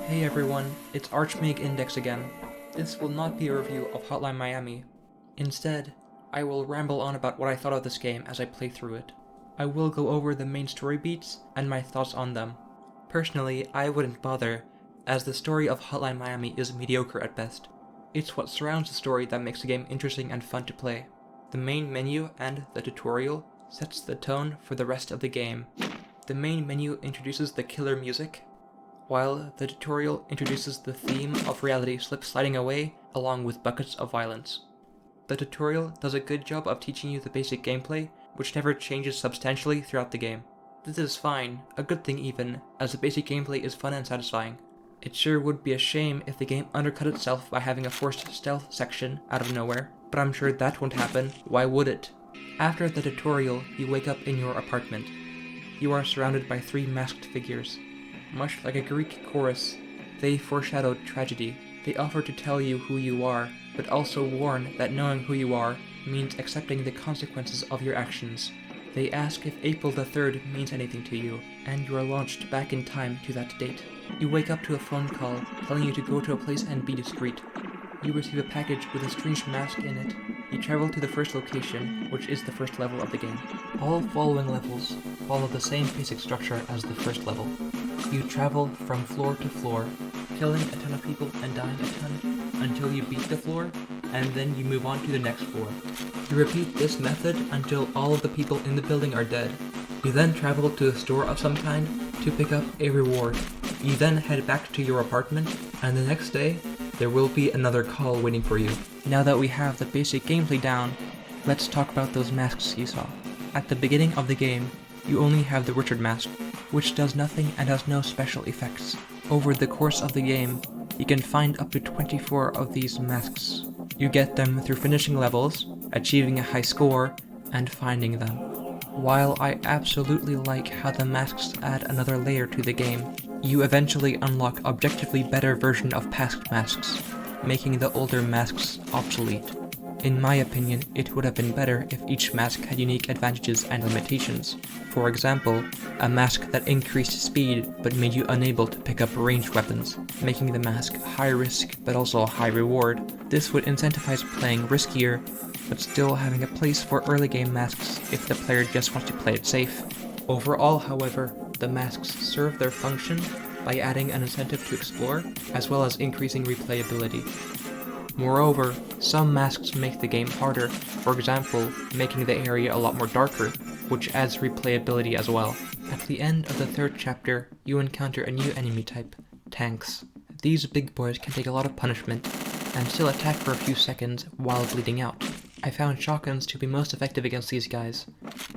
Hey everyone, it's Archmage Index again. This will not be a review of Hotline Miami. Instead, I will ramble on about what I thought of this game as I play through it. I will go over the main story beats and my thoughts on them. Personally, I wouldn't bother, as the story of Hotline Miami is mediocre at best. It's what surrounds the story that makes the game interesting and fun to play. The main menu and the tutorial sets the tone for the rest of the game. The main menu introduces the killer music, while the tutorial introduces the theme of reality sliding away along with buckets of violence. The tutorial does a good job of teaching you the basic gameplay, which never changes substantially throughout the game. This is fine, a good thing even, as the basic gameplay is fun and satisfying. It sure would be a shame if the game undercut itself by having a forced stealth section out of nowhere, but I'm sure that won't happen. Why would it? After the tutorial, you wake up in your apartment. You are surrounded by 3 masked figures. Much like a Greek chorus, they foreshadow tragedy. They offer to tell you who you are, but also warn that knowing who you are means accepting the consequences of your actions. They ask if April the 3rd means anything to you, and you are launched back in time to that date. You wake up to a phone call telling you to go to a place and be discreet. You receive a package with a strange mask in it. You travel to the first location, which is the first level of the game. All following levels follow the same basic structure as the first level. You travel from floor to floor, killing a ton of people and dying a ton, until you beat the floor, and then you move on to the next floor. You repeat this method until all of the people in the building are dead. You then travel to a store of some kind to pick up a reward. You then head back to your apartment, and the next day, there will be another call waiting for you. Now that we have the basic gameplay down, let's talk about those masks you saw. At the beginning of the game, you only have the Richard mask, which does nothing and has no special effects. Over the course of the game, you can find up to 24 of these masks. You get them through finishing levels, achieving a high score, and finding them. While I absolutely like how the masks add another layer to the game, you eventually unlock objectively better version of past masks, making the older masks obsolete. In my opinion, it would have been better if each mask had unique advantages and limitations. For example, a mask that increased speed but made you unable to pick up ranged weapons, making the mask high risk but also high reward. This would incentivize playing riskier, but still having a place for early game masks if the player just wants to play it safe. Overall, however, the masks serve their function by adding an incentive to explore, as well as increasing replayability. Moreover, some masks make the game harder, for example, making the area a lot more darker, which adds replayability as well. At the end of the 3rd chapter, you encounter a new enemy type, tanks. These big boys can take a lot of punishment, and still attack for a few seconds while bleeding out. I found shotguns to be most effective against these guys,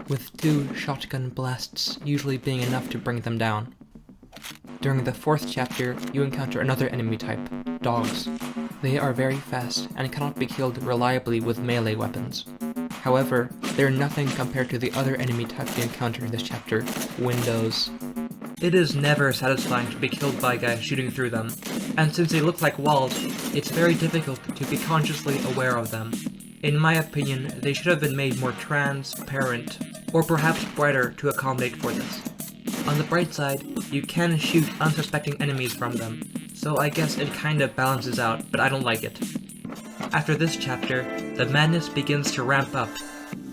with 2 shotgun blasts usually being enough to bring them down. During the 4th chapter, you encounter another enemy type, dogs. They are very fast and cannot be killed reliably with melee weapons. However, they are nothing compared to the other enemy type you encounter in this chapter, windows. It is never satisfying to be killed by guys shooting through them, and since they look like walls, it's very difficult to be consciously aware of them. In my opinion, they should have been made more transparent, or perhaps brighter to accommodate for this. On the bright side, you can shoot unsuspecting enemies from them, so I guess it kinda balances out, but I don't like it. After this chapter, the madness begins to ramp up,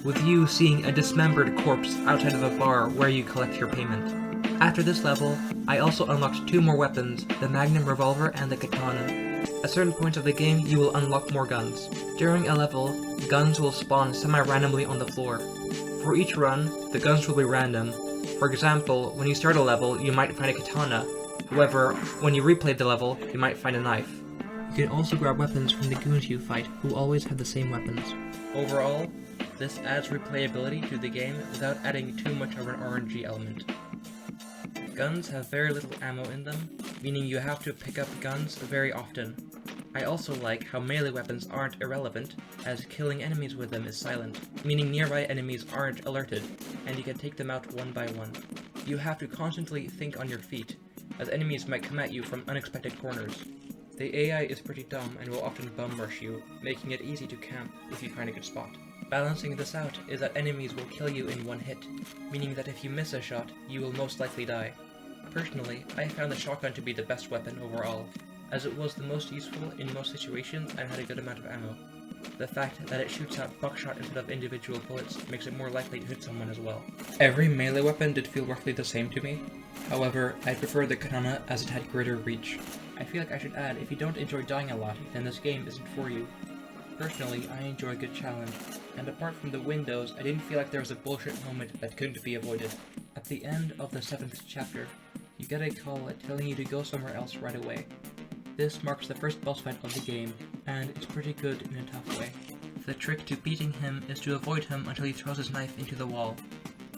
with you seeing a dismembered corpse outside of a bar where you collect your payment. After this level, I also unlocked 2 more weapons, the Magnum revolver and the katana. At certain points of the game, you will unlock more guns. During a level, guns will spawn semi-randomly on the floor. For each run, the guns will be random. For example, when you start a level, you might find a katana. However, when you replay the level, you might find a knife. You can also grab weapons from the goons you fight, who always have the same weapons. Overall, this adds replayability to the game without adding too much of an RNG element. Guns have very little ammo in them, meaning you have to pick up guns very often. I also like how melee weapons aren't irrelevant, as killing enemies with them is silent, meaning nearby enemies aren't alerted, and you can take them out one by one. You have to constantly think on your feet, as enemies might come at you from unexpected corners. The AI is pretty dumb and will often bum rush you, making it easy to camp if you find a good spot. Balancing this out is that enemies will kill you in one hit, meaning that if you miss a shot, you will most likely die. Personally, I found the shotgun to be the best weapon overall, as it was the most useful in most situations and had a good amount of ammo. The fact that it shoots out buckshot instead of individual bullets makes it more likely to hit someone as well. Every melee weapon did feel roughly the same to me. However, I prefer the katana as it had greater reach. I feel like I should add, if you don't enjoy dying a lot, then this game isn't for you. Personally, I enjoy a good challenge, and apart from the windows, I didn't feel like there was a bullshit moment that couldn't be avoided. At the end of the 7th chapter, you get a call telling you to go somewhere else right away. This marks the first boss fight of the game, and it's pretty good in a tough way. The trick to beating him is to avoid him until he throws his knife into the wall,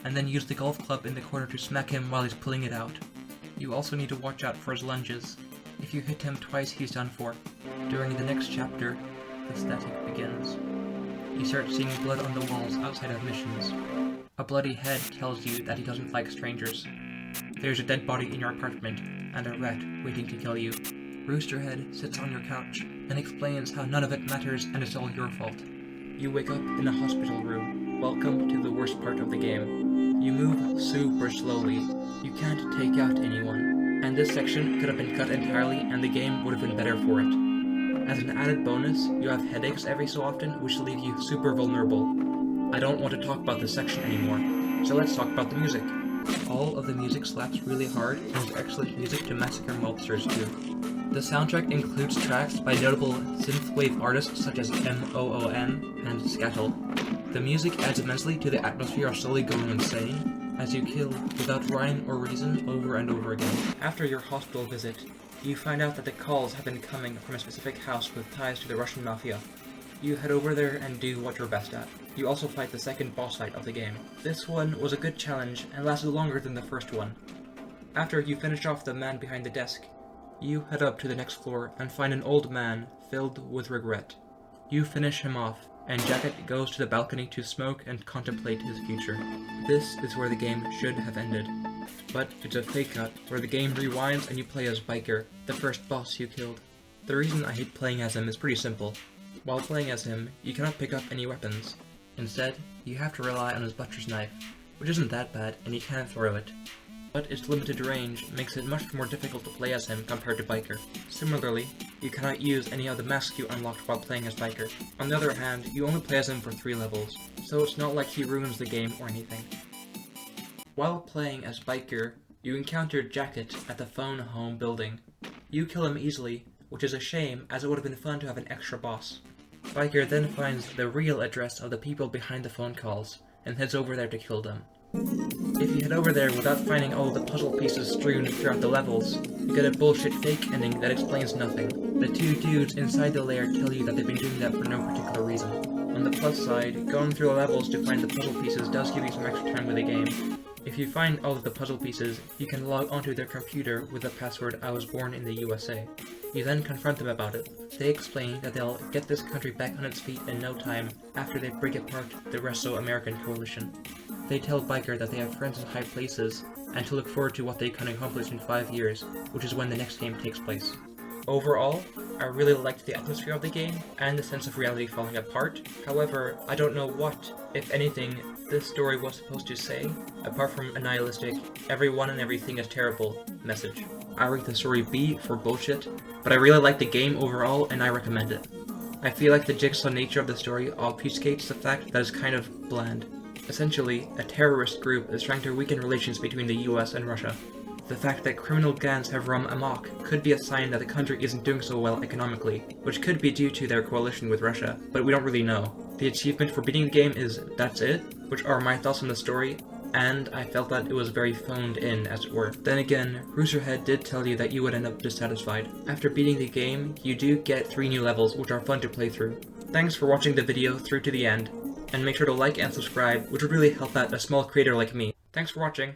and then use the golf club in the corner to smack him while he's pulling it out. You also need to watch out for his lunges. If you hit him twice, he's done for. During the next chapter, the static begins. You start seeing blood on the walls outside of missions. A bloody head tells you that he doesn't like strangers. There's a dead body in your apartment, and a rat waiting to kill you. Roosterhead sits on your couch and explains how none of it matters and it's all your fault. You wake up in a hospital room. Welcome to the worst part of the game. You move super slowly. You can't take out anyone. And this section could have been cut entirely and the game would have been better for it. As an added bonus, you have headaches every so often, which leave you super vulnerable. I don't want to talk about this section anymore, so let's talk about the music. All of the music slaps really hard, and there's excellent music to massacre mobsters too. The soundtrack includes tracks by notable synthwave artists such as MOON and Scattle. The music adds immensely to the atmosphere of slowly going insane, as you kill without rhyme or reason over and over again. After your hospital visit, you find out that the calls have been coming from a specific house with ties to the Russian mafia. You head over there and do what you're best at. You also fight the second boss fight of the game. This one was a good challenge and lasted longer than the first one. After you finish off the man behind the desk, you head up to the next floor and find an old man filled with regret. You finish him off, and Jacket goes to the balcony to smoke and contemplate his future. This is where the game should have ended. But it's a fake cut, where the game rewinds and you play as Biker, the first boss you killed. The reason I hate playing as him is pretty simple. While playing as him, you cannot pick up any weapons. Instead, you have to rely on his butcher's knife, which isn't that bad, and you can throw it. But its limited range makes it much more difficult to play as him compared to Biker. Similarly, you cannot use any of the masks you unlocked while playing as Biker. On the other hand, you only play as him for 3 levels, so it's not like he ruins the game or anything. While playing as Biker, you encounter Jacket at the phone home building. You kill him easily, which is a shame as it would have been fun to have an extra boss. Biker then finds the real address of the people behind the phone calls, and heads over there to kill them. If you head over there without finding all the puzzle pieces strewn throughout the levels, you get a bullshit fake ending that explains nothing. The 2 dudes inside the lair tell you that they've been doing that for no particular reason. On the plus side, going through the levels to find the puzzle pieces does give you some extra time with the game. If you find all of the puzzle pieces, you can log onto their computer with the password "I was born in the USA." You then confront them about it. They explain that they'll get this country back on its feet in no time after they break apart the Russo-American coalition. They tell Biker that they have friends in high places, and to look forward to what they can accomplish in 5 years, which is when the next game takes place. Overall, I really liked the atmosphere of the game, and the sense of reality falling apart. However, I don't know what, if anything, this story was supposed to say, apart from a nihilistic, everyone and everything is terrible message. I rate the story B for bullshit, but I really like the game overall and I recommend it. I feel like the jigsaw nature of the story obfuscates the fact that it's kind of bland. Essentially, a terrorist group is trying to weaken relations between the US and Russia. The fact that criminal gangs have run amok could be a sign that the country isn't doing so well economically, which could be due to their coalition with Russia, but we don't really know. The achievement for beating the game is "That's it," which are my thoughts on the story, and I felt that it was very phoned in, as it were. Then again, Roosterhead did tell you that you would end up dissatisfied. After beating the game, you do get 3 new levels, which are fun to play through. Thanks for watching the video through to the end, and make sure to like and subscribe, which would really help out a small creator like me. Thanks for watching!